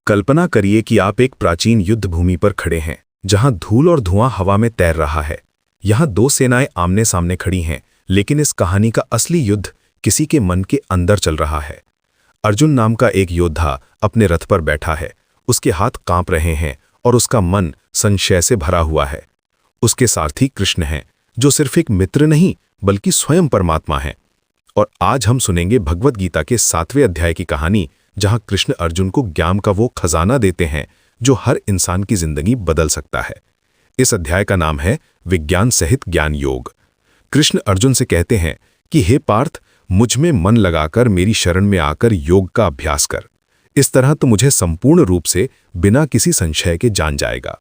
कल्पना करिए कि आप एक प्राचीन युद्ध भूमि पर खड़े हैं, जहां धूल और धुआं हवा में तैर रहा है। यहां दो सेनाएं आमने सामने खड़ी हैं, लेकिन इस कहानी का असली युद्ध किसी के मन के अंदर चल रहा है। अर्जुन नाम का एक योद्धा अपने रथ पर बैठा है। उसके हाथ कांप रहे हैं और उसका मन संशय से भरा हुआ है। उसके सारथी कृष्ण हैं, जो सिर्फ एक मित्र नहीं बल्कि स्वयं परमात्मा हैं। और आज हम सुनेंगे भगवद गीता के 7वें अध्याय की कहानी, जहां कृष्ण अर्जुन को ज्ञान का वो खजाना देते हैं जो हर इंसान की जिंदगी बदल सकता है। इस अध्याय का नाम है विज्ञान सहित ज्ञान योग। कृष्ण अर्जुन से कहते हैं कि हे पार्थ, मुझ में मन लगाकर मेरी शरण में आकर योग का अभ्यास कर। इस तरह तो मुझे संपूर्ण रूप से बिना किसी संशय के जान जाएगा।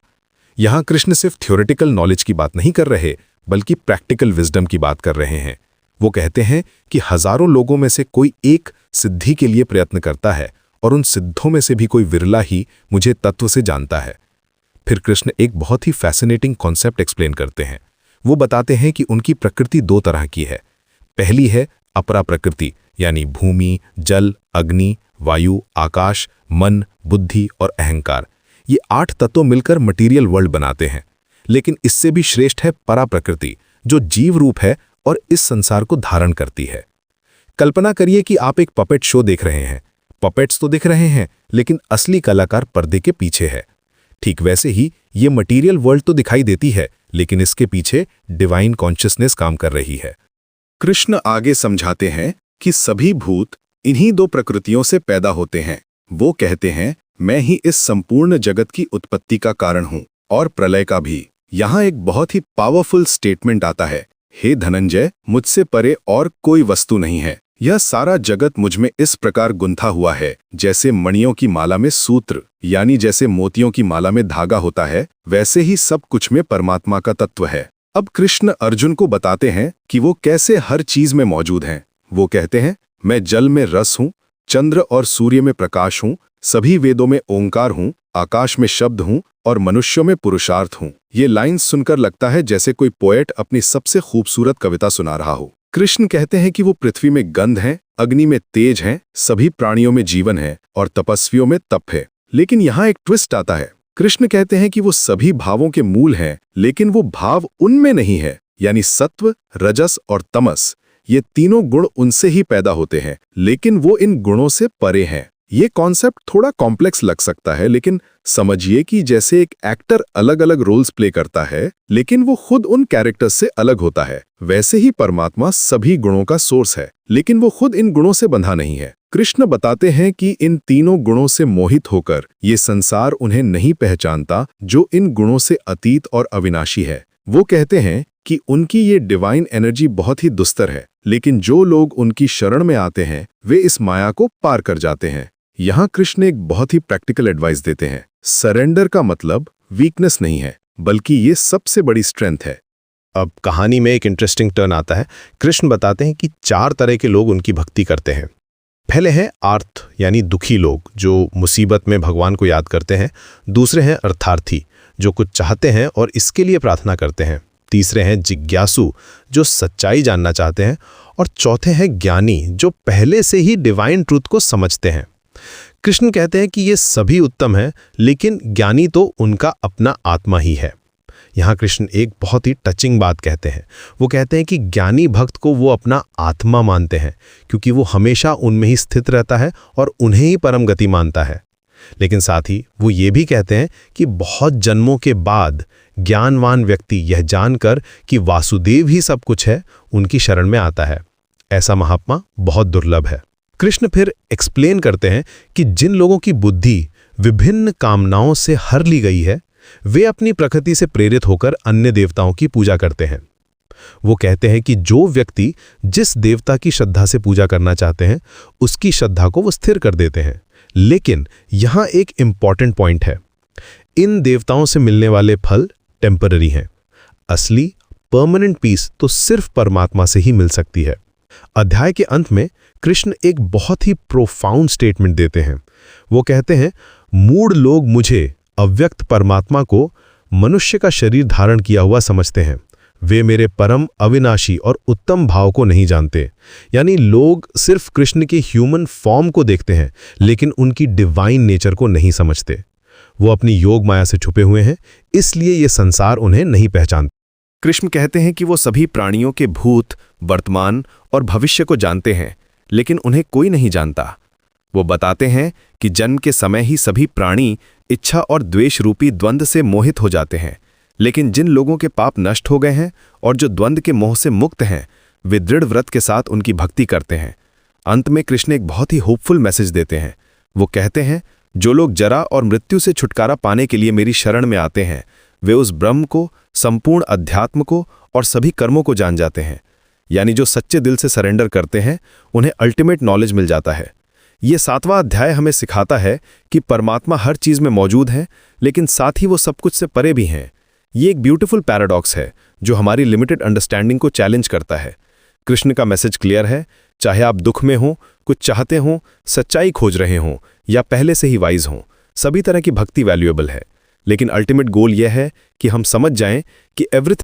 यहां कृष्ण सिर्फ थ्योरेटिकल नॉलेज की बात नहीं कर रहे, बल्कि प्रैक्टिकल विजडम की बात कर रहे हैं। वो कहते हैं कि हजारों लोगों में से कोई एक सिद्धि के लिए प्रयत्न करता है, और उन सिद्धों में से भी कोई विरला ही मुझे तत्व से जानता है। फिर कृष्ण एक बहुत ही फैसिनेटिंग कॉन्सेप्ट एक्सप्लेन करते हैं। वो बताते हैं कि उनकी प्रकृति दो तरह की है। पहली है अपरा प्रकृति, यानी भूमि, जल, अग्नि, वायु, आकाश, मन, बुद्धि और अहंकार। ये 8 तत्व मिलकर मटीरियल वर्ल्ड बनाते हैं। लेकिन इससे भी श्रेष्ठ है परा प्रकृति, जो जीव रूप है और इस संसार को धारण करती है। कल्पना करिए कि आप एक पपेट शो देख रहे हैं। पपेट्स तो दिख रहे हैं, लेकिन असली कलाकार पर्दे के पीछे है। ठीक वैसे ही ये मटीरियल वर्ल्ड तो दिखाई देती है, लेकिन इसके पीछे डिवाइन कॉन्शियसनेस काम कर रही है। कृष्ण आगे समझाते हैं कि सभी भूत इन्हीं दो प्रकृतियों से पैदा होते हैं। वो कहते हैं, मैं ही इस संपूर्ण जगत की उत्पत्ति का कारण हूं और प्रलय का भी। यहां एक बहुत ही पावरफुल स्टेटमेंट आता है, हे धनंजय, मुझसे परे और कोई वस्तु नहीं है। यह सारा जगत मुझ में इस प्रकार गुंथा हुआ है, जैसे मणियों की माला में सूत्र, यानी जैसे मोतियों की माला में धागा होता है, वैसे ही सब कुछ में परमात्मा का तत्व है। अब कृष्ण अर्जुन को बताते हैं कि वो कैसे हर चीज में मौजूद हैं। वो कहते हैं, मैं जल में रस हूँ, चंद्र और सूर्य में प्रकाश हूँ, सभी वेदों में ओंकार हूँ, आकाश में शब्द हूँ और मनुष्यों में पुरुषार्थ हूँ। ये लाइन्स सुनकर लगता है जैसे कोई पोएट अपनी सबसे खूबसूरत कविता सुना रहा हो। कृष्ण कहते हैं कि वो पृथ्वी में गंध हैं, अग्नि में तेज हैं, सभी प्राणियों में जीवन है और तपस्वियों में तप है। लेकिन यहाँ एक ट्विस्ट आता है। कृष्ण कहते हैं कि वो सभी भावों के मूल हैं, लेकिन वो भाव उनमें नहीं है, यानी सत्व, रजस और तमस। ये तीनों गुण उनसे ही पैदा होते हैं, लेकिन वो इन गुणों से परे हैं। ये कॉन्सेप्ट थोड़ा कॉम्प्लेक्स लग सकता है, लेकिन समझिए कि जैसे एक एक्टर अलग अलग रोल्स प्ले करता है, लेकिन वो खुद उन कैरेक्टर्स से अलग होता है, वैसे ही परमात्मा सभी गुणों का सोर्स है, लेकिन वो खुद इन गुणों से बंधा नहीं है। कृष्ण बताते हैं कि इन तीनों गुणों से मोहित होकर ये संसार उन्हें नहीं पहचानता, जो इन गुणों से अतीत और अविनाशी है। वो कहते हैं कि उनकी ये डिवाइन एनर्जी बहुत ही दुस्तर है, लेकिन जो लोग उनकी शरण में आते हैं वे इस माया को पार कर जाते हैं। यहाँ कृष्ण एक बहुत ही प्रैक्टिकल एडवाइस देते हैं। सरेंडर का मतलब वीकनेस नहीं है, बल्कि ये सबसे बड़ी स्ट्रेंथ है। अब कहानी में एक इंटरेस्टिंग टर्न आता है। कृष्ण बताते हैं कि 4 तरह के लोग उनकी भक्ति करते हैं। पहले हैं आर्थ, यानी दुखी लोग, जो मुसीबत में भगवान को याद करते हैं। दूसरे हैं अर्थार्थी, जो कुछ चाहते हैं और इसके लिए प्रार्थना करते हैं। तीसरे हैं जिज्ञासु, जो सच्चाई जानना चाहते हैं। और चौथे हैं ज्ञानी, जो पहले से ही डिवाइन ट्रूथ को समझते हैं। कृष्ण कहते हैं कि ये सभी उत्तम हैं, लेकिन ज्ञानी तो उनका अपना आत्मा ही है। यहाँ कृष्ण एक बहुत ही टचिंग बात कहते हैं। वो कहते हैं कि ज्ञानी भक्त को वो अपना आत्मा मानते हैं, क्योंकि वो हमेशा उनमें ही स्थित रहता है और उन्हें ही परम गति मानता है। लेकिन साथ ही वो ये भी कहते हैं कि बहुत जन्मों के बाद ज्ञानवान व्यक्ति यह जानकर कि वासुदेव ही सब कुछ है, उनकी शरण में आता है। ऐसा महात्मा बहुत दुर्लभ है। कृष्ण फिर एक्सप्लेन करते हैं कि जिन लोगों की बुद्धि विभिन्न कामनाओं से हर ली गई है, वे अपनी प्रकृति से प्रेरित होकर अन्य देवताओं की पूजा करते हैं। वो कहते हैं कि जो व्यक्ति जिस देवता की श्रद्धा से पूजा करना चाहते हैं, उसकी श्रद्धा को वो स्थिर कर देते हैं। लेकिन यहाँ एक इम्पॉर्टेंट पॉइंट है, इन देवताओं से मिलने वाले फल टेम्पररी हैं। असली परमानेंट पीस तो सिर्फ परमात्मा से ही मिल सकती है। अध्याय के अंत में कृष्ण एक बहुत ही प्रोफाउंड स्टेटमेंट देते हैं। वो कहते हैं, मूढ़ लोग मुझे अव्यक्त परमात्मा को मनुष्य का शरीर धारण किया हुआ समझते हैं। वे मेरे परम अविनाशी और उत्तम भाव को नहीं जानते। यानी लोग सिर्फ कृष्ण के ह्यूमन फॉर्म को देखते हैं, लेकिन उनकी डिवाइन नेचर को नहीं समझते। वो अपनी योग माया से छुपे हुए हैं, इसलिए ये संसार उन्हें नहीं पहचानता। कृष्ण कहते हैं कि वो सभी प्राणियों के भूत, वर्तमान और भविष्य को जानते हैं, लेकिन उन्हें कोई नहीं जानता। वो बताते हैं कि जन्म के समय ही सभी प्राणी इच्छा और द्वेष रूपी द्वंद्व से मोहित हो जाते हैं, लेकिन जिन लोगों के पाप नष्ट हो गए हैं और जो द्वंद्व के मोह से मुक्त हैं, वे दृढ़ व्रत के साथ उनकी भक्ति करते हैं। अंत में कृष्ण एक बहुत ही होपफुल मैसेज देते हैं। वो कहते हैं, जो लोग जरा और मृत्यु से छुटकारा पाने के लिए मेरी शरण में आते हैं, वे उस ब्रह्म को, संपूर्ण अध्यात्म को और सभी कर्मों को जान जाते हैं। यानी जो सच्चे दिल से सरेंडर करते हैं, उन्हें अल्टीमेट नॉलेज मिल जाता है। ये 7वां अध्याय हमें सिखाता है कि परमात्मा हर चीज में मौजूद है, लेकिन साथ ही वो सब कुछ से परे भी हैं। ये एक ब्यूटीफुल पैराडॉक्स है जो हमारी लिमिटेड अंडरस्टैंडिंग को चैलेंज करता है। कृष्ण का मैसेज क्लियर है, चाहे आप दुख में हो, कुछ चाहते हो, सच्चाई खोज रहे हो या पहले से ही वाइज हो, सभी तरह की भक्ति वैल्यूएबल है। लेकिन अल्टीमेट गोल यह है कि हम समझ जाएं कि एवरीथिंग